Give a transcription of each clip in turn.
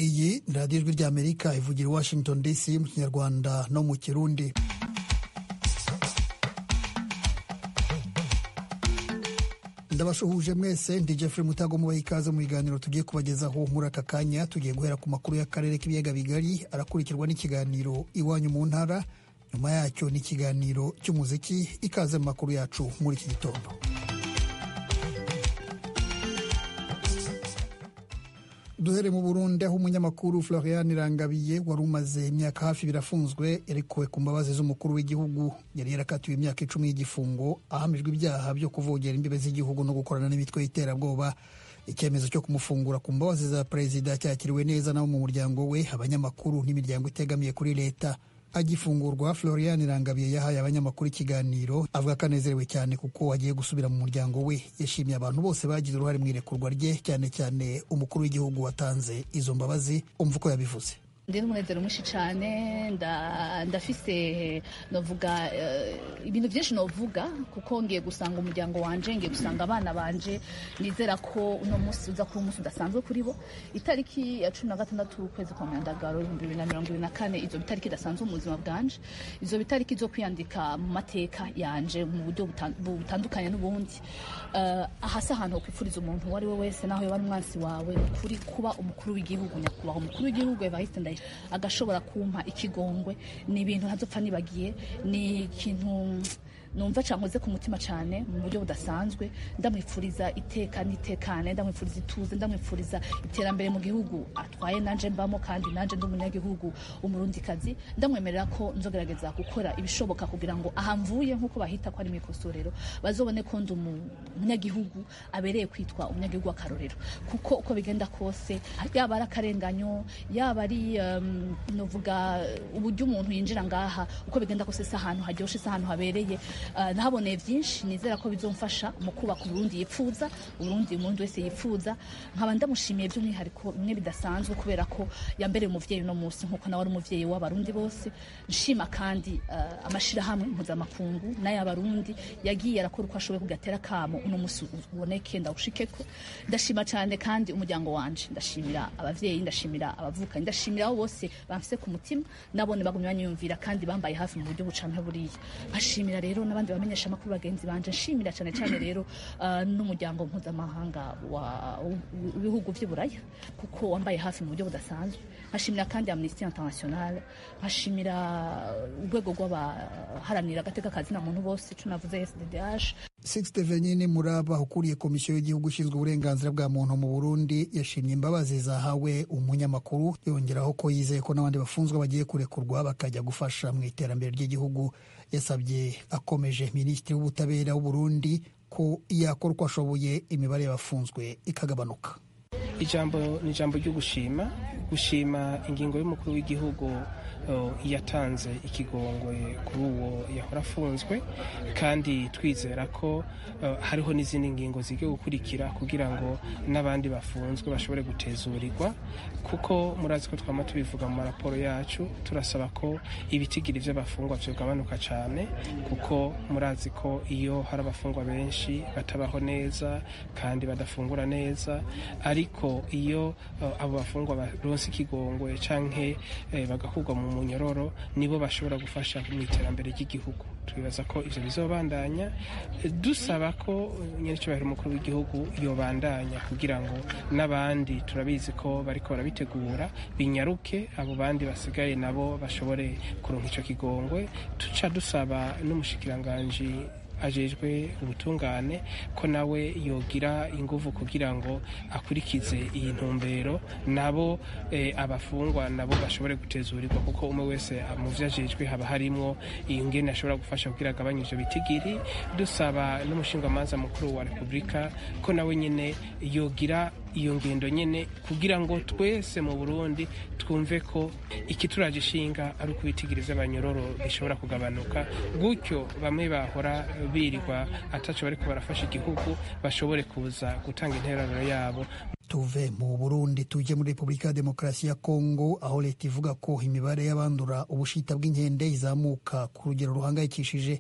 iyi radiyo ijwi ry'Amerika ivugira i Washington DC mu kinyarwanda no mu kirundi. Ndabashuhuje mwese, ndi Jeffrey Mutago mubaha ikaze mu biganiro tugiye kubagezaho muri aka kanya. Tugiye guhera ku makuru y'akarere k'ibiyaga bigari, arakurikirwa n'ikiganiro iwanyu mu ntara, nyuma yacyo n'ikiganiro cy'umuziki. Ikaze mu makuru yacu muri iki gitondo. Duhere mu Burundi, aho umunyamakuru Florian Irangabiye wari umaze imyaka hafi birafunzwe yarekuwe ku mbabazi z'umukuru w'igihugu. Yari yarakatiwe imyaka 10 y'igifungo ahamijwe ibyaha byo kuvogera imbibe z'igihugu no gukorana n'imitwe y'iterabwoba. Icyemezo cyo kumufungura ku mbabazi za perezida cyakiriwe neza nabo mu muryango we, abanyamakuru n'imiryango itegamiye kuri leta. Agifungurwa, Florian Irangabiye yahaye abanyamakuru ikiganiro avuga ko anezerewe cyane kuko agiye gusubira mu muryango we. Yashimiye abantu bose bagize uruhare mu irekurwa rye, cyane cyane umukuru w'igihugu watanze izo mbabazi. Umva uko yabivuze. Ndi n'umunezero mwinshi cyane, ndafise novuga ibintu byinshi novuga kuko ngiye gusanga umuryango wanje, ngiye gusanga abana banje. Nizera ko uno munsi uza kuba umunsi udasanzwe kuri bo. Itariki ya 16 ukwezi kwa Myandagaro 2024 izo bitariki idasanzwe mu buzima bwanje. Izo bitariki zo kwiyandika mu mateka yanje mu buryo butandukanye n'ubundi. Ahasa ahantu ho kwifuriza umuntu wari we wese naho yaba umwansi wawe kuri kuba umukuru w'igihugu, nyakubaho umukuru w'igihugu Evariste Ndayishimiye agashobora kumpa ikigongwe. Ni ibintu ntazopfa nibagiye, ni ikintu numva cankoze ku mutima cyane mu buryo budasanzwe. Ndamwifuriza iteka n'itekane, ndamwifuriza ituze, ndamwifuriza iterambere mu gihugu atwaye nanje mbamo, kandi nanje ndi umunyagihugu umurundikazi. Ndamwemerera ko nzogerageza gukora ibishoboka kugira ngo ahamvuye nkuko bahita ko ari mikosorero bazobone ko ndi umunyagihugu abereye kwitwa umunyagihugu w'akarorero. Kuko uko bigenda kose, yaba ari akarenganyo, yaba ari novuga uburyo umuntu yinjira ngaha, uko bigenda kose si ahantu haryoshe, si ahantu habereye. Nahaboneye byinshi, nizera ko bizomfasha mu kubaka Burundi yifuza, Burundi umuntu wese yifuza. Nkaba ndamushimiye by'umwihariko bimwe bidasanzwe kubera ko yambereye umuvyeyi no munsi nkuko nawe ari umuvyeyi w'abarundi bose. Nshima kandi amashirahamwe mpuzamakungu n'ay'abarundi yagiye arakora uko ashoboye kugatera kamo uno munsi uboneke ndawushikeko. Ndashima cyane kandi umuryango wanje, ndashimira abavyeyi, ndashimira abavukanyi, ndashimira abo bose bamfise ku mutima, nabone bagumye banyumvira kandi bambaye hafi mu buryo bucanka buriya. Bashimira rero n'abandi bamenyesha amakuru bagenzi banje, nshimira cyane cyane rero n'umuryango mpuzamahanga w'ibihugu by'Iburaya kuko wambaye hafi mu buryo budasanzwe. Nkashimira kandi Amnesty International, nkashimira urwego rw'abaharanira agateka kazina muntu bose, ico navuze SDDH. Sixte Venyine Muraba ukuriye komisiyo y'igihugu ishinzwe uburenganzira bwa muntu mu Burundi yashimye imbabazi zahawe umunyamakuru, yongeraho ko yizeye ko n'abandi bafunzwe bagiye kurekurwa bakajya gufasha mu iterambere ry'igihugu. Yasabye akomeje Minisitiri w'Ubutabera w'u Burundi ko yakora uko ashoboye imibare y'abafunzwe ikagabanuka. Ijambo ni ijambo ryo gushima ingingo y'umukuru w'igihugu yatanze ikigongwe kuri uwo yahora afunzwe, kandi twizera ko hariho n'izindi ngingo zigiye gukurikira kugira ngo n'abandi bafunzwe bashobore gutezurirwa. Kuko murazi ko twama tubivuga mu maraporo yacu, turasaba ko ibitigiri by'abafungwa byogabanuka cyane, kuko murazi ko iyo hari abafungwa benshi batabaho neza kandi badafungura neza. Ariko iyo abo bafungwa baronse ikigongwe canke bagakurwa mu munyororo, nibo bashobora gufasha mu iterambere ry'igihugu. Twibaza ko ivyo bizobandanya, dusaba ko nyerecyubahiro umukuru w'igihugu yobandanya kugira ngo n'abandi, turabizi ko bariko barabitegura, binyaruke abo bandi basigaye nabo bashobore kuronka ico kigongwe. Tuca dusaba n'umushikiranganji ajejwe ubutungane ko nawe yogira inguvu kugira ngo akurikize iyi ntumbero, nabo abafungwa nabo bashobore gutezurirwa, kuko umwe wese mu vyo ajejwe haba harimwo ingene ashobora gufasha kugira agabanye ivyo bitigiri. Dusaba n'umushingamanza mukuru wa Repubulika ko nawe nyene yogira iyo ngendo nyene kugira ngo twese mu Burundi twumve ko ikituraje ishinga ari ukubitigiri vy'abanyororo bishobora kugabanuka, gutyo bamwe bahora birirwa ataco bariko barafasha igihugu bashobore kuza gutanga intererano yabo. Tuve mu Burundi tuje muri Repubulika ya Demokarasi ya Kongo, aho leta ivuga ko imibare y'abandura ubushita bw'inkende izamuka ku rugero ruhangayikishije.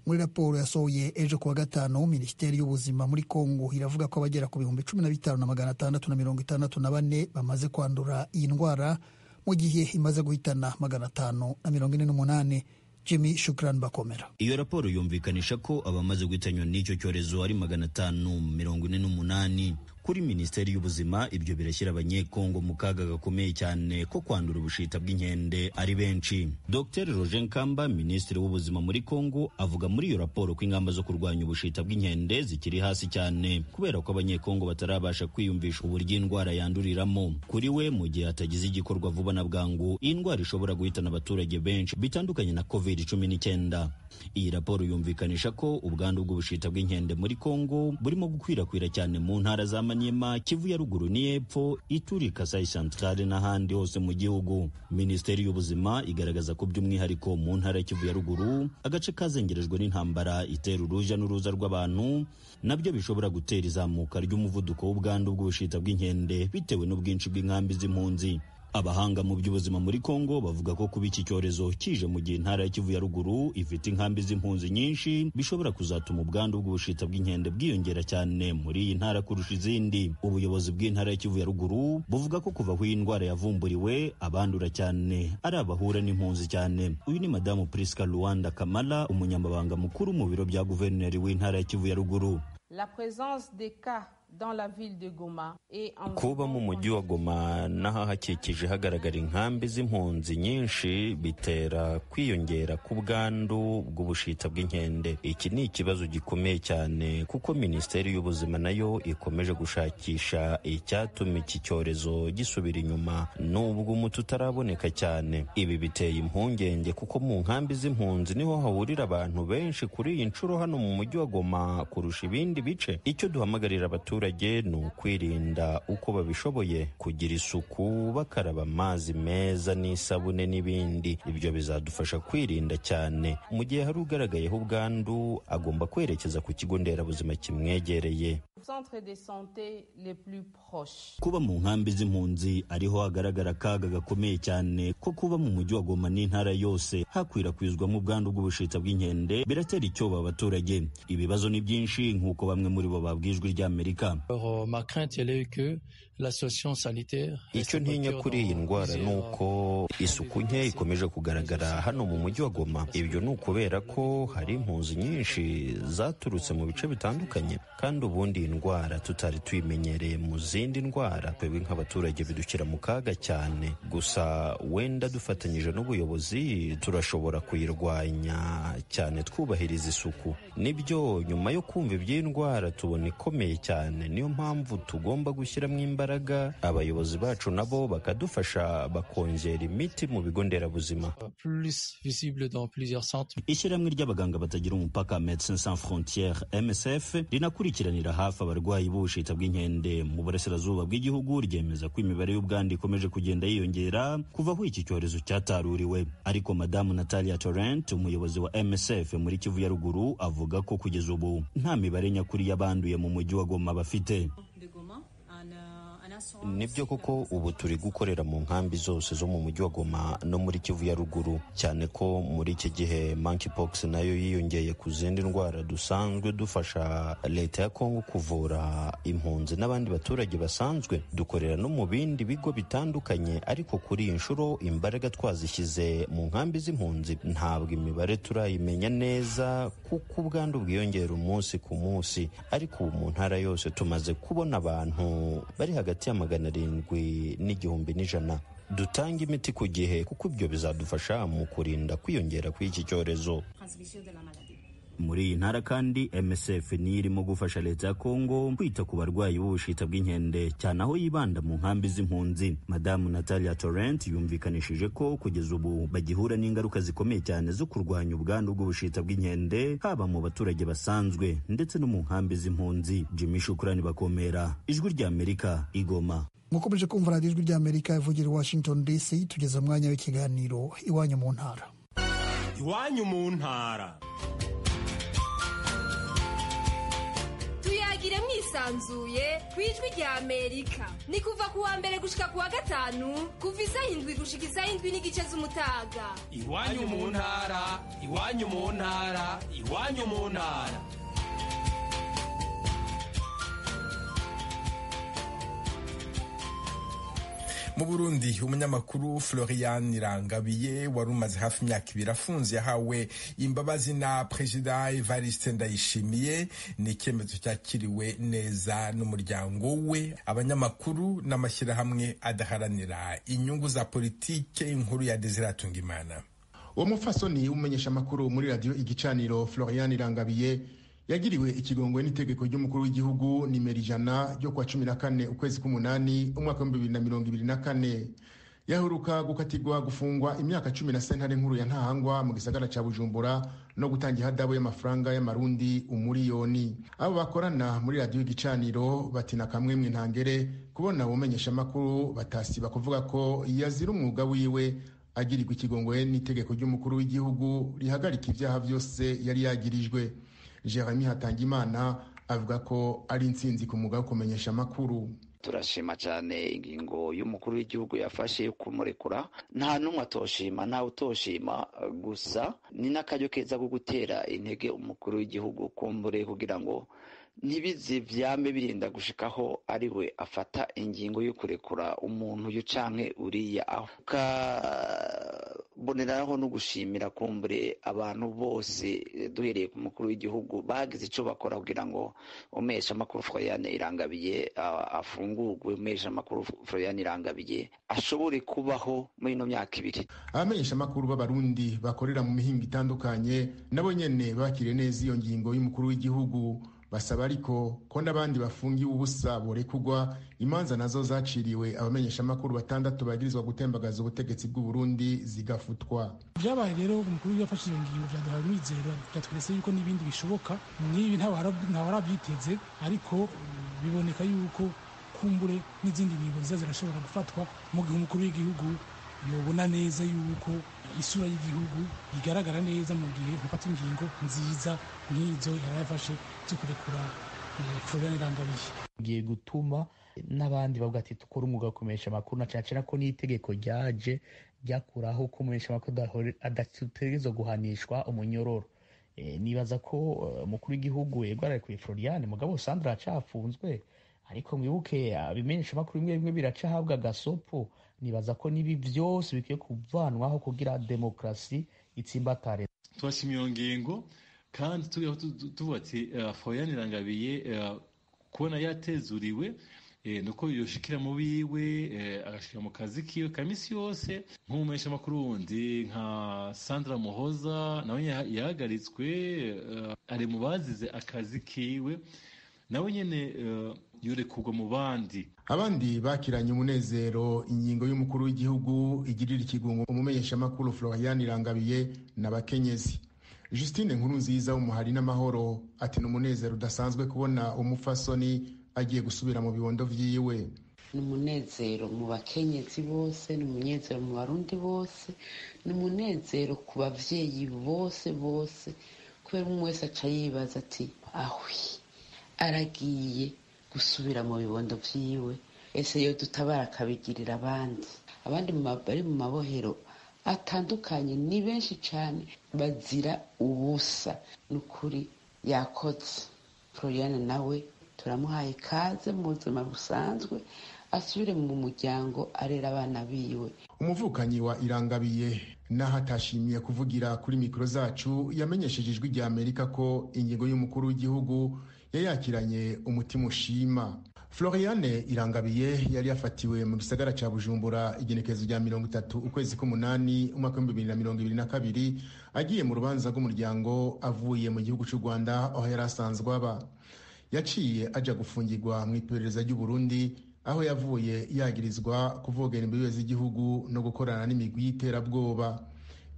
muri raporo yasohoye ejo kuwa gatanu, minisiteri y'ubuzima muri Kongo iravuga ko abagera ku 15,664 bamaze kwandura iyi ndwara mu gihe imaze guhitana 548. Jimmy Shukran Bakomera. Iyo raporo yumvikanisha ko abamaze guhitanywa n'icyo cyorezo ari 548. Kuri minisiteri y'ubuzima ibyo birashyira abanyekongo mu kaga gakomeye cyane ko kwandura ubushita bw'inkende ari benshi. Dr Roger Nkamba, minisitiri w'ubuzima muri Kongo, avuga muri iyo raporo ko ingamba zo kurwanya ubushita bw'inkende zikiri hasi cyane kubera ko abanyekongo batarabasha kwiyumvisha uburyo indwara yanduriramo. Kuri we, mu gihe hatagize igikorwa vuba na bwangu, indwara ishobora guhitana abaturage benshi bitandukanye na COVID-19. Iyi raporo yumvikanisha ko ubwandu bw'ubushita bw'inkende muri Kongo burimo gukwirakwira cyane mu ntara za Maniema, Kivu ya ruguru n'Epfo, Ituri, Kasai Centrale n'ahandi hose mu gihugu. Minisiteri y'ubuzima igaragaza ko by'umwihariko mu ntara ya Kivu ya ruguru, agace kazengerejwe n'intambara itera uruja n'uruza rw'abantu, nabyo bishobora gutera izamuka ry'umuvuduko w'ubwandu bw'ubushita bw'inkende bitewe n'ubwinshi bw'inkambi z'impunzi. Abahanga mu by'ubuzima muri Kongo bavuga ko kuba iki cyorezo kije mu gihe intara ya Kivu ya ruguru ifite inkambi z'impunzi nyinshi bishobora kuzatuma ubwandu bw'ubushita bw'inkende bwiyongera cyane muri iyi ntara kurusha izindi. Ubuyobozi bw'intara ya Kivu ya ruguru buvuga ko kuva aho iyi ndwara yavumburiwe, abandura cyane ari abahura n'impunzi cyane. Uyu ni Madamu Priska Luanda Kamala, umunyamabanga mukuru mu biro bya guverineri w'intara ya Kivu ya ruguru. La présence des cas dans la ville de Goma et en kuba mu mujyi wa Goma n'ahahakikije hagaragara inkambi z'impunzi nyinshi bitera kwiyongera ku bwandu bw'ubushita bw'inkende. Iki ni ikibazo gikomeye cyane kuko minisiteri y'ubuzima nayo ikomeje gushakisha icyatuma iki cyorezo gisubira inyuma nubwo umuti utaraboneka cyane. Ibi biteye impungenge kuko mu nkambi z'impunzi niho hahurira abantu benshi kuri iyi nshuro hano mu mujyi wa Goma kurusha ibindi bice. Icyo duhamagarira abaturage ni ukwirinda uko babishoboye, kugira isuku, bakaraba amazi meza n'isabune n'ibindi. Ibyo bizadufasha kwirinda cyane. Mu gihe hari ugaragayeho ubwandu, agomba kwerekeza ku kigo nderabuzima kimwegereye. Kuba mu nkambi z'impunzi ariho hagaragara akaga gakomeye cyane ko kuba mu mujyi wa Goma n'intara yose hakwirakwizwamo ubwandu bw'ubushita bw'inkende biratera icyoba abaturage. Ibibazo ni byinshi nk'uko bamwe muri bo babwijwe ry'Amerika. Icyo ntinya kuri iyi ndwara ni uko isuku nke ikomeje kugaragara hano mu mujyi wa Goma. Ibyo ni ukubera ko hari impunzi nyinshi zaturutse mu bice bitandukanye, kandi ubundi iyi ndwara tutari tuyimenyereye mu zindi ndwara. Twebwe nk'abaturage bidukira mu kaga cyane, gusa wenda dufatanyije n'ubuyobozi turashobora kuyirwanya cyane twubahiriza isuku. Nibyo, nyuma yo kumva iby'iyi ndwara tubona ikomeye cyane, niyo mpamvu tugomba gushyiramo imbaraga. Abayobozi bacu nabo bakadufasha bakongera imiti mu bigo nderabuzima. Ishyirahamwe ry'abaganga batagira umupaka Médecins Sans Frontières MSF rinakurikiranira hafi abarwayi b'ubushita bw'inkende mu burasirazuba bw'igihugu ryemeza ko imibare y'ubwandu ikomeje kugenda yiyongera kuva aho iki cyorezo cyataruriwe. Ariko Madamu Natalia Torrent, umuyobozi wa MSF muri Kivu ya ruguru, avuga ko kugeza ubu nta mibare nyakuri y'abanduye mu mujyi wa Goma bafite. Nibyo koko ubu turi gukorera mu nkambi zose zo mu mujyi wa Goma no muri Kivu ya ruguru, cyane ko muri iki gihe monkeypox nayo yiyongeye ku zindi ndwara. Dusanzwe dufasha leta ya Kongo kuvura impunzi n'abandi baturage basanzwe. Dukorera no mu bindi bigo bitandukanye, ariko kuri iyi nshuro imbaraga twazishyize mu nkambi z'impunzi. Ntabwo imibare turayimenya neza kuko ubwandu bwiyongera umunsi ku munsi, ariko ubu mu ntara yose tumaze kubona abantu bari hagati ya 700 n' 1,100. Dutanga imiti ku gihe kuko ibyo bizadufasha mu kurinda kwiyongera kw'iki cyorezo. Muri iyi ntara kandi MSF ni irimo gufasha leta ya Kongo kwita ku barwayi b'ubushita bw'inkende, cyane aho yibanda mu nkambi z'impunzi. Madamu Natalia Torrent yumvikanishije ko kugeza ubu bagihura n'ingaruka zikomeye cyane zo kurwanya ubwandu bw'ubushita bw'inkende, haba mu baturage basanzwe ndetse no mu nkambi z'impunzi. Jimmy Shukrani Bakomera, Ijwi ry'Amerika, Igoma. Mukomeje kumva radiyo Ijwi ry'Amerika ivugira i Washington DC. Tugeze mu mwanya w'ikiganiro Iwanyu mu ntara. Iwanyu mu ntara. tuyagire mwisanzuye ku ijwi rya Amerika. Ni kuva ku wa mbere gushika ku wa gatanu kuva isaha 7 gushika isaha 7:30 z'umutaga. Iwanyu mu ntara, iwanyu mu ntara, iwanyu mu ntara. Mu Burundi umunyamakuru Florian Irangabiye wari umaze hafi imyaka 2 afunze yahawe imbabazi na Perezida Evariste Ndayishimiye. Ni icyemezo cyakiriwe neza n'umuryango we, abanyamakuru n'amashyirahamwe adaharanira inyungu za politike. Inkuru ya Desire Atungimana. Uwo mufasoni umenyesha makuru muri radio Igicaniro Florian Irangabiye yagiriwe ikigongwe n'itegeko ry'umukuru w'igihugu nimero 100 ryo kwa 14 ukwezi k'umunani umwaka wa 2024. Yahuruka gukatirwa gufungwa imyaka 10 na sentare nkuru ya Ntahangwa mu gisagara ca Bujumbura no gutangira hadabu y'amafaranga y'amarundi umuriyoni. Abo bakorana muri radio Igicaniro batina kamwe mw'intangere kubona umenyesha makuru batasiba kuvuga ko yazira umwuga wiwe agirirwa ikigongwe n'itegeko ry'umukuru w'igihugu rihagarika ivyaha vyose yari yagirijwe. Jeremy Hatangimana avuga ko ari intsinzi ku mwuga wo kumenyesha amakuru. Turashima cyane ingingo y'umukuru w'igihugu yafashe kumurekura. Nta numwe atoshima, nta utoshima, gusa ni n'akaryo keza ko gutera intege umukuru w'igihugu kumbure kugira ngo ntibize vyame birinda gushikaho ari we afata ingingo yo kurekura umuntu yucanke uriya aho boneraho no gushimira kumbure abantu bose duhereye ku mukuru w'igihugu bagize ico bakora kugira ngo umesha makuru Florian Irangabiye afungurwe, umesha makuru Florian Irangabiye ashobore kubaho muri no myaka 2. Abamenyesha makuru b'abarundi bakorera mu mihingo itandukanye nabo nyene bakiriye neza iyo ngingo y'umukuru w'igihugu. Basaba ariko ko n'abandi bafungiwe ubusa borekugwa, imanza nazo zaciriwe abamenyesha makuru 6 bagirizwa gutembagaza ubutegetsi bw'u Burundi zigafutwa. Byabaye rero umukuru yafashe iyo ngingo byaduha imizero, byatweretse yuko n'ibindi bishoboka. Nibi ntawarabyiteze, ariko biboneka yuko kumbure n'izindi ngingo zirashobora gufatwa mu gihe umukuru w'igihugu yobona neza yuko isura y'igihugu igaragara neza mu gihe hafata ingingo nziza nk'izo yarafashe zo kurekura Florian Irangabiye. Giye gutuma n'abandi bavuga ati tukora umwuga wo kumenyesha amakuru, na cyane ko n'itegeko ryaje ryakuraho kumenyesha amakuru adategerezwa guhanishwa umunyororo. Nibaza ko umukuru w'igihugu yegwararekuye Florian, mugabo Sandra acafunzwe, ariko mwibuke abimenyesha amakuru bimwe biracahabwa gasopo. Nibaza ko nibi byose bikwiye kuvanwaho kugira demokrasi itsimbatare. Twashimiye iyo ngingo kandi tuvuga ati Florian Irangabiye kubona yatezuriwe nuko yoshikira mu biwe agashika mu kazi kiwe kamisi yose. Nk'umumenyesha makuru wundi nka Sandra Muhoza nawe yahagaritswe ari mu bazize akazi kiwe, nawe nyene yurekurwa mu bandi. Abandi bakiranye umunezero ingingo y'umukuru w'igihugu igirira ikigungo umumenyesha makuru Florian Irangabiye n'abakenyezi. Justine Nkurunziza w'umuhari n'amahoro ati n'umunezero udasanzwe kubona umufasoni agiye gusubira mu bibondo vyiwe. N'umunezero mu bakenyezi bose, n'umunezero mu barundi bose, n'umunezero ku bavyeyi bose kubera umwe wese aca yibaza ati ahwi aragiye gusubira mu bibondo vyiwe, ese yo dutabara akabigirira abandi bari mu mabohero atandukanye. Ni benshi cyane bazira ubusa. Nukuri yakoze. Florian nawe turamuhaye kaze mu buzima busanzwe, asubire mu muryango arera abana biwe. Umuvukanyi wa Irangabiye naho atashimiye kuvugira kuri mikro zacu yamenyesheje ijwi rya Amerika ko ingingo y'umukuru w'igihugu yayakiranye umutima ushima. Florian Irangabiye yari yafatiwe mu gisagara ca Bujumbura igenekezo rya 30 ukwezi k'umunani umwaka wa 2022 agiye mu rubanza rw'umuryango avuye mu gihugu cy'u Rwanda aho yari asanzwe aba. Yaciye aja gufungirwa mu iperereza ry'u Burundi aho yavuye yagirizwa kuvogera imbibe z'igihugu no gukorana n'imigwi y'iterabwoba.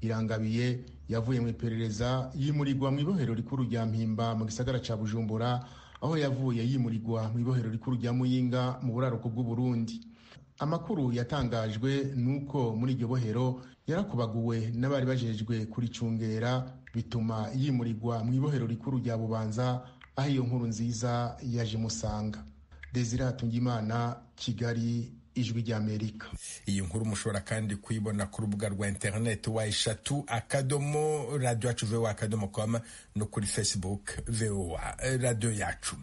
Irangabiye yavuye mu iperereza yimurirwa mu ibohero rikuru rya Mpimba mu gisagara ca Bujumbura aho yavuye yimurirwa mu ibohero rikuru rya Muyinga mu buraruko bw'u Burundi. Amakuru yatangajwe nuko muri iryo bohero yarakubaguwe n'abari bajejwe kuricungera, bituma yimurirwa mu ibohero rikuru rya Bubanza aho iyo nkuru nziza yaje musanga. Desire Hatungimana, Kigali, Ijwi ry'Amerika. Iyi nkuru mushobora kandi kuyibona ku rubuga rwa internet wa3.radio@voa.com no kuri Facebook VOA radio yacu.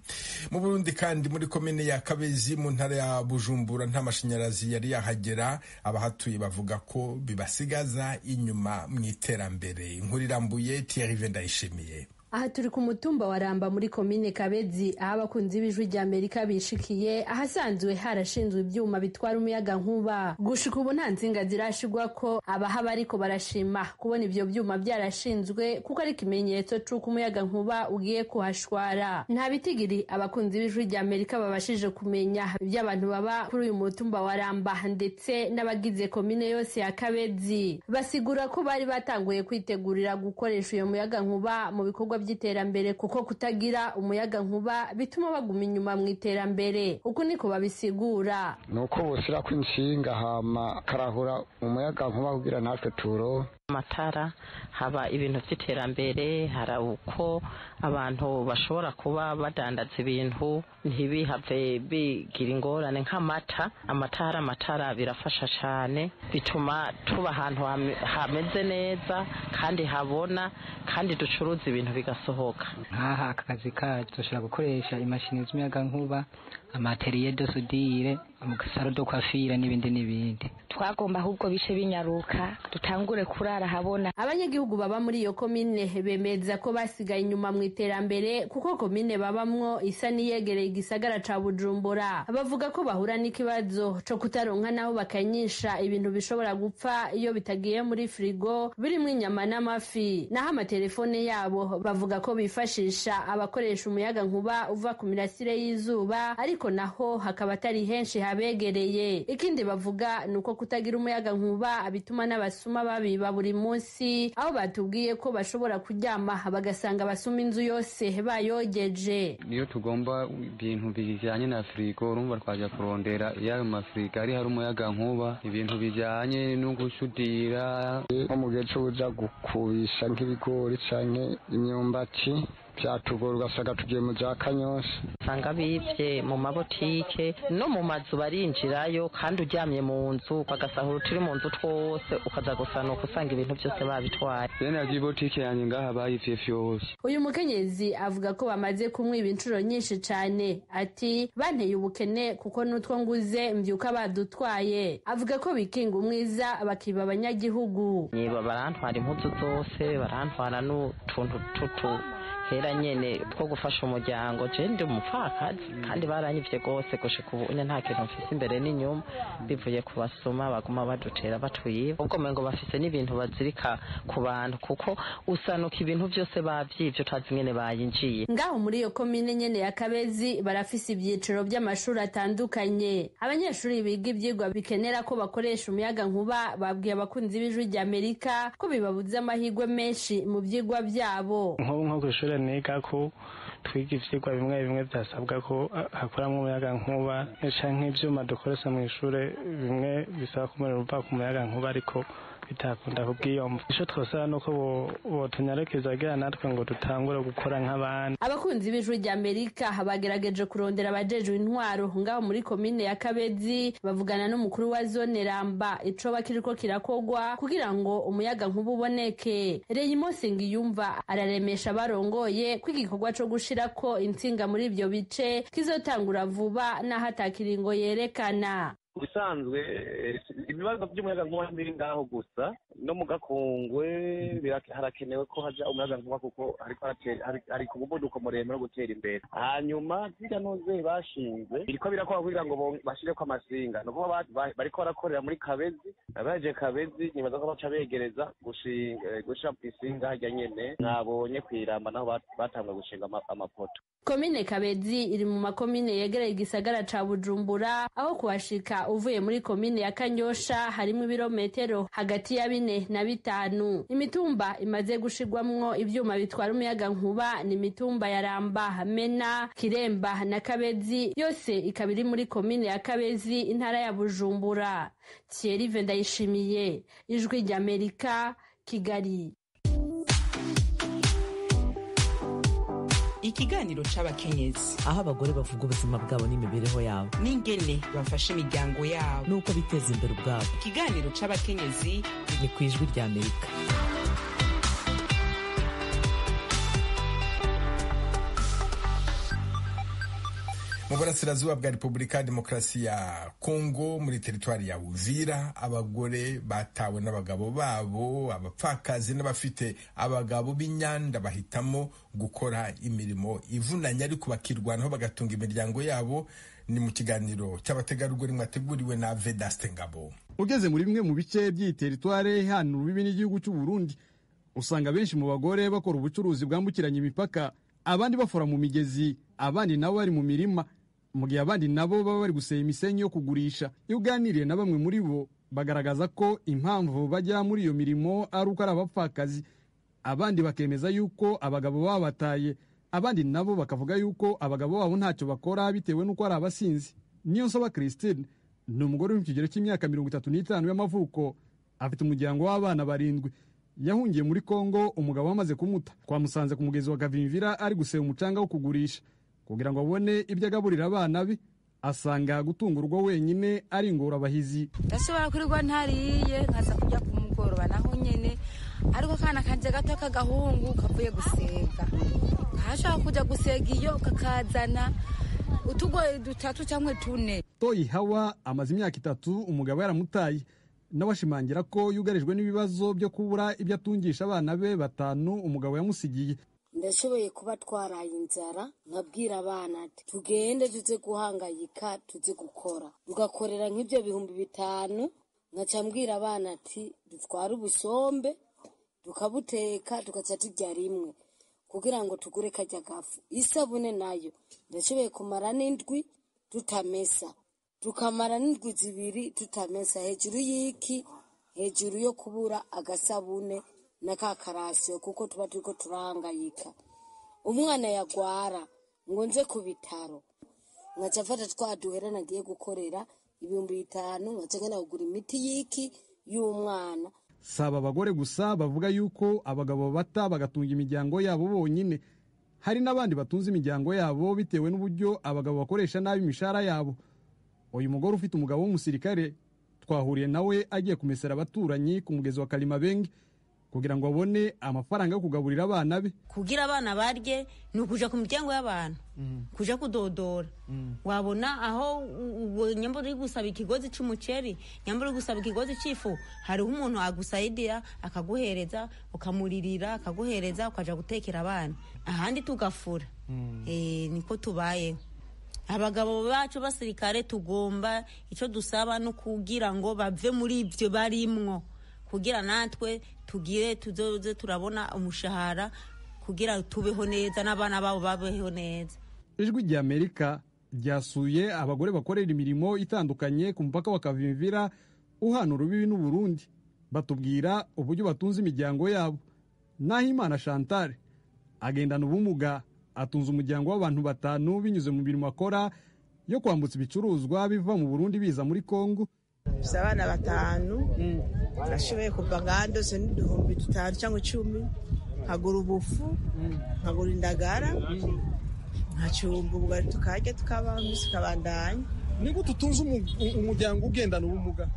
Mu Burundi kandi muri komine ya Kabezi mu ntara ya Bujumbura nta mashanyarazi yari yahagera, abahatuye bavuga ko bibasigaza inyuma mu iterambere. Inkuru irambuye Thierry Vendayishimiye. Aha turi ku mutumba wa Ramba muri komine Kabezi, aho abakunzi b'Ijwi ry'Amerika bishikiye ahasanzwe harashinzwe ibyuma bitwara umuyaga nkuba. Gushika ubu nta nsinga zirashigwa ko abahaba ariko barashima kubona ibyo byuma byarashinzwe kuko ari ikimenyetso c'uko umuyaga nkuba ugiye kuhashwara. Nta bitigiri abakunzi b'Ijwi ry'Amerika babashije kumenya iby'abantu baba kuri uyu mutumba wa Ramba ndetse n'abagize komine yose ya Kabezi. Basigura ko bari batanguye kwitegurira gukoresha uyo muyaga nkuba mu bikorwa by'iterambere kuko kutagira umuyaga nkuba bituma baguma inyuma mu iterambere. Uko niko babisigura. Nuko bosira kw'inshinga hama karahura umuyaga nkuba kugira natwe turo amatara haba ibintu by'iterambere, hari uko abantu bashobora kuba badandaza ibintu ntibihave bigira ingorane nk'amata. Amatara birafasha cyane, bituma tuba ahantu hameze neza kandi habona kandi ducuruza ibintu bigasohoka. Nk'aha akazi kacu dushobora gukoresha imashini z'umuyaga nkuba, amateriye de sudire, amasaro do kwafira n'ibindi. Twagomba ahubwo bishe binyaruka dutangure kurara habona. Abanyagihugu baba muri iyo komine bemeza ko basigaye inyuma mu iterambere kuko komine babamwo isa niyegereye igisagara ca Bujumbura. Bavuga ko bahura n'ikibazo co kutaronka naho bakanyisha ibintu bishobora gupfa iyo bitagiye muri frigo birimo inyama n'amafi. Naho amatelefone yabo bavuga ko bifashisha abakoresha umuyaga nkuba uva ku mirasire y'izuba, ariko naho hakaba atari henshi habegereye. Ikindi bavuga nuko kutagira umuyaga nkuba bituma n'abasuma babiba buri munsi, aho batubwiye ko bashobora kuryama bagasanga basuma inzu yose bayogeje. Niyo tugomba ibintu bijyanye na frigo urumva twajya kurondera iyo mafrigo ari hari umuyaga nkuba, ibintu bijyanye no gusudira nko mu gihe cy'uza gukubisha nk'ibigori canke imyumbati byatugora ugasanga tugiye mu za Kanyosha. Usanga bivye mu mabotike no mu mazu barinjirayo, kandi uryamye mu nzu bagasahura turi mu nzu twose ukaza gusanuka usanga ibintu byose babitwaye. Bene agiye botike yanjye ngaha bayivye vyose. Uyu mukenyezi avuga ko bamaze kumwiba inshuro nyinshi cane, ati banteye ubukene kuko nutwo nguze mvyuka badutwaye. Avuga ko bikinga umwiza bakiba abanyagihugu. Niba barantwara impuzu zose, barantwara n'utuntu tutu hera nyene two gufasha umuryango. Je ndi umupfakazi kandi baranyivye gose gushika ubu nta kintu mfise imbere n'inyuma, bivuye ku basuma baguma badutera batwiba. Ubwo mengo bafise n'ibintu bazirika ku bantu kuko usanuka ibintu byose bavyivye utazi nyene bayinjiye. Ngaho muri iyo komine nyene ya Kabezi barafise ibyiciro by'amashuri atandukanye. Abanyeshuri biga ivyigwa bikenera ko bakoresha umuyaga nkuba babwiye abakunzi b'Ijwi ry'Amerika ko bibabuza amahirwe menshi mu vyigwa byabo. Nko kw'ishure niga ko twiga ivyigwa bimwe byasabwa ko hakoramwo umuyaga nkuba, canke ivyuma dukoresha mu ishure bimwe bisaba ko umuriro uva ku muyaga nkuba ariko bitakunda kubwiyomva. Ico twosaba nuko botunyarekeza agira natwe ngo dutangure gukora nk'abandi. Abakunzi b'Ijwi ry'Amerika bagerageje kurondera abajejwe intwaro ngaho muri komine ya Kabezi, bavugana n'umukuru wa zone Ramba ico bakiriko kirakogwa kugira ngo umuyaga nkuba uboneke. Reyimose Sengiyumva araremesha barongoye ko igikorwa co gushirako intsinga muri ivyo bice kizotangura vuba naho atakiringo yerekana. Ubusanzwe ibibazo by'umuyaga nkuba biri ngaho gusa, no mu Gakungwe harakenewe ko haja umuyaga nkuba kuko hari ku muvuduko muremure wo gutera imbere. Hanyuma zirya noze bashinze biriko birakora kugira ngo bashireko amasinga, nuko bariko barakorera muri Kabezi. Abaje Kabezi nibaza ko baca begereza gushira isinga harya nyene nabonye kwiramba naho batangwa gushinga amapoto. Komine Kabezi iri mu makomine yegereye igisagara ca Bujumbura, aho kuhashika uvuye muri komine ya Kanyosha harimo ibirometero hagati ya 4 na 5. Imitumba imaze gushirwamwo ivyuma bitwara umuyaga nkuba ni imitumba ya Ramba, Mena, Kiremba na Kabezi, yose ikabiri muri komine ya Kabezi intara ya Bujumbura. Thierry Vendayishimiye, Ijwi ry'Amerika, Kigali. ikiganiro c'abakenyezi aho abagore bavuga ubuzima bwabo n'imibereho yabo n'ingene bafasha imiryango yabo n'uko biteza imbere ubwabo. Ikiganiro c'abakenyezi ni ku Ijwi ry'Amerika. mu burasirazuba bwa Repubulika ya Demokarasi ya Kongo muri teritwari ya Uvira, abagore batawe n'abagabo babo, abapfakazi n'abafite abagabo b'inyanda bahitamo gukora imirimo ivunanye ariko bakirwanaho bagatunga imiryango yabo. Ni mu kiganiro cy'abategarugori mwateguriwe na Vedaste Ngabo. Ugeze muri bimwe mu bice by'iyi teritwari hano rubibi n'igihugu cy'u Burundi, usanga benshi mu bagore bakora ubucuruzi bwambukiranya imipaka, abandi bafora mu migezi, abandi nabo bari mu mirima, mu gihe abandi nabo baba bari guseba imisenyi yo kugurisha. Iyo uganiriye na bamwe muri bo bagaragaza ko impamvu bajya muri iyo mirimo ari uko ari abapfakazi, abandi bakemeza yuko abagabo babataye, abandi nabo bakavuga yuko abagabo babo ntacyo bakora bitewe n'uko ari abasinzi. Niyonsaba Christine ni umugore uri mu kigero cy'imyaka 35 y'amavuko, afite umuryango w'abana 7. Yahungiye muri Kongo umugabo wamaze kumuta. Twamusanze ku mugezi wa Kavimvira ari guseba umucanga wo kugurisha kugira ngo abone ibyo agaburira abana be. Asanga gutunga urugo wenyine ari ingorabahizi. Ndashobora kurirwa ntariye nkaza kujya kumugoroba naho nyene, ariko kana kanje gato kagahungu kavuye gusega kashaka kujya gusega iyo kakazana utugoye 3 cyangwa 4. Toyi Hawa amaze imyaka 3 umugabo yaramutaye, n'abashimangira ko yugarijwe n'ibibazo byo kubura ibyo atungisha abana be 5 umugabo yamusigiye. Ndashoboye kuba twaraye inzara, nkabwira abana ati tugende tuze guhangayika tuze gukora, tugakorera nk'ibyo 5,000. Nkacambwira abana ati dutwara ubusombe tukabuteka tugaca turya rimwe kugira ngo tugure kajya gafu. Isabune nayo ndashoboye kumara n'indwi tutamesa, tukamara n'indwi 2 tutamesa, hejuru y'iki, hejuru yo kubura agasabune na kakarasyo kuko tuba turiko turahangayika. Umwana yagwara ngo nze ku bitaro, nkacafata twaduhera nagiye gukorera 5,000, nkacagana kugura imiti y'iki y'umwana. Saba abagore gusa bavuga yuko abagabo bata bagatunga imiryango yabo bonyine, hari n'abandi batunze imiryango yabo bitewe n'uburyo abagabo bakoresha nabi imishahara yabo. Uyu mugore ufite umugabo w'umusirikare twahuriye nawe agiye kumesera abaturanyi ku mugezi wa Kalimabenge kugira ngo abone amafaranga yo kugaburira abana be. Kugira abana barye ni ukuja ku miryango y'abantu, kuja kudodora. Wabona aho nyambura uri gusaba ikigozi c'umuceri, nyambura uri gusaba ikigozi c'ifu, hariho umuntu agusaidia akaguhereza, ukamuririra akaguhereza, ukaja gutekera abana, ahandi tugafura. Niko tubayeho. Abagabo bacu basirikare tugomba ico dusaba no kugira ngo bave muri ivyo barimwo, kugira natwe tugire tuzoze turabona umushahara kugira tubeho neza n'abana babo babeho neza. Ijwi ry'Amerika ryasuye abagore bakorera imirimo itandukanye ku mupaka wa Kavimvira uhana urubibi n'u Burundi, batubwira uburyo batunze imiryango yabo. Nahimana Chantal agendana ubumuga, atunze umuryango w'abantu 5 binyuze mu mirimo akora yo kwambutsa ibicuruzwa biva mu Burundi biza muri Kongo. Abana 5 nashoboye kuva ngando se n'uduhumbi 5 cyangwa 10, nkagura ubufu, nkagura indagara, nkacumba ubugari tukarya tukaba musikabandanya. Ni gute utunze umuryango ugendana ubumuga?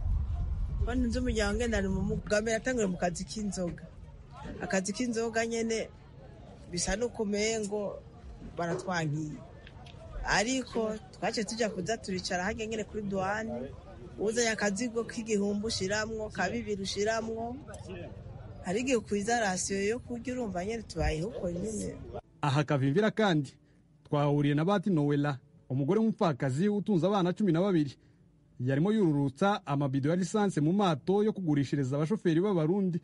Ntunze umuryango ugendana ubumuga mbere atangire mu kazi k'inzoga. Akazi k'inzoga nyene bisa no kumengo baratwankiye, ariko twace tujya kuza turicara hage nyene kuri douane, uzanye akazigo k'igihumbi ushiramwo, kabibiri ushiramwo, hari igihe kwiza rasiyo yo kurya, urumva nyene tubayeho uko nyene. Aha Kavimvira kandi twahuriye na Bati Noella, umugore w'umupfakazi utunze abana 12, yarimo yururutsa amabido ya lisanse mu mato yo kugurishiriza abashoferi b'abarundi.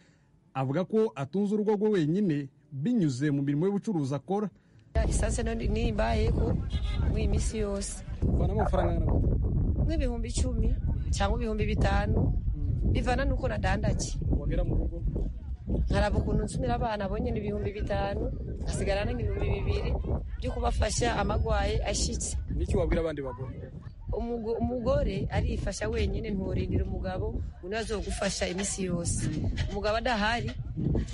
Avuga ko atunze urugo rwe wenyine binyuze mu mirimo y'ubucuruzi akora. Lisanse ni mbayeko mw'imisi yose. Bana amafaranga nk'ibihumbi 10 cyangwa ibihumbi 5 bivana nuko nadandaje. Wagera mu rugo nkaraba ukuntu nsumira abana bonye n'ibihumbi 5, asigarana n'ibihumbi 2 byo kubafasha amagwaye ashitse. Niki wabwira abandi bagore? Umugore arifasha wenyine, nturindira umugabo unazo gufasha imisi yose. Umugabo adahari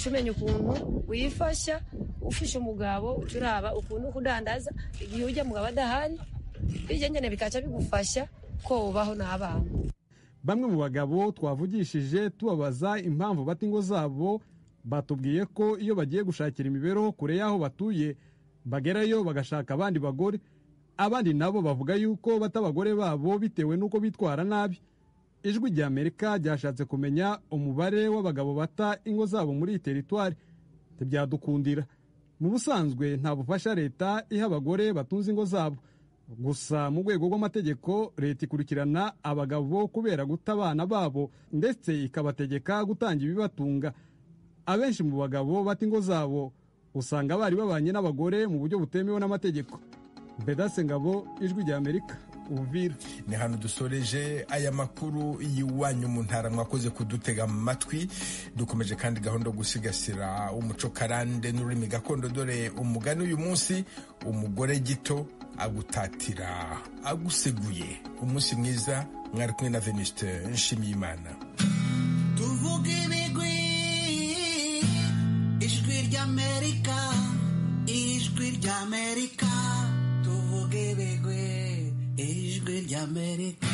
cumenya ukuntu wifasha ufishe umugabo ucuraba ukuntu kudandaza igihe ujya mugabo adahari bijya nyene bikaca bigufasha ko ubaho n'abana. Bamwe mu bagabo twavugishije tubabaza impamvu bata ingo zabo batubwiye ko iyo bagiye gushakira imibereho kure y'aho batuye bagerayo bagashaka abandi bagore. Abandi nabo bavuga yuko bata abagore babo bitewe n'uko bitwara nabi. Ijwi rya Amerika ryashatse kumenya umubare w'abagabo bata ingo zabo muri iyi teritwari, ntibyadukundira. Mu busanzwe nta bufasha leta iha abagore batunze ingo zabo, gusa mu rwego rw'amategeko leta ikurikirana abagabo kubera guta abana babo ndetse ikabategeka gutanga ibibatunga. Abenshi mu bagabo bata ingo zabo usanga bari babanye n'abagore mu buryo butemewe n'amategeko. Bedase Ngabo, Ijwi rya Amerika, Uvira. Ni hano dusoreje aya makuru y'iwanyu mu ntara, mwakoze kudutega amatwi. Dukomeje kandi gahunda yo gusigasira umuco karande n'ururimi gakondo, dore umugani uyu munsi: umugore gito agutatira aguseguye. Umunsi mwiza, mwari kumwe na Venuste Nshimiyimana. Tuvuge ibigwi, Ijwi ry'Amerika, Ijwi ry'Amerika. Tuvuge ibigwi, Ijwi ry'Amerika.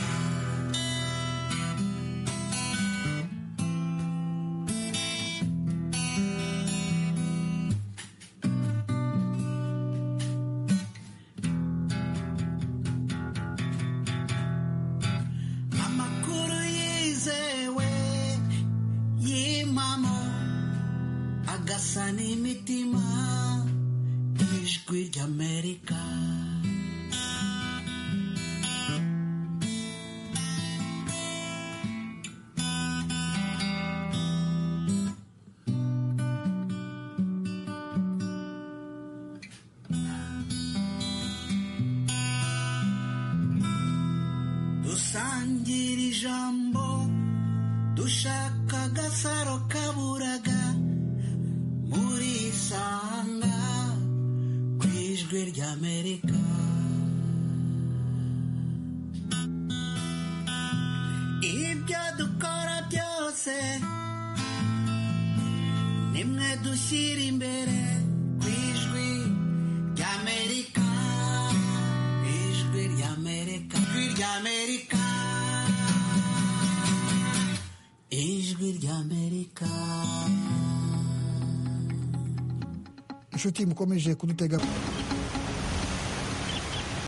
Amakuru yizewe y'imamo agasa n'imitima. Ijwi ry'Amerika. Dusangira ijambo, dushaka agasaro kaburaga, muri Sanga ku Ijwi ry'Amerika. Ibyo dukora byose nimwe dushyira imbere ku Ijwi ry'Amerika. Ijwi ry'Amerika, Ijwi ry'Amerika, Ijwi ry'Amerika. Inshuti mukomeje kudutega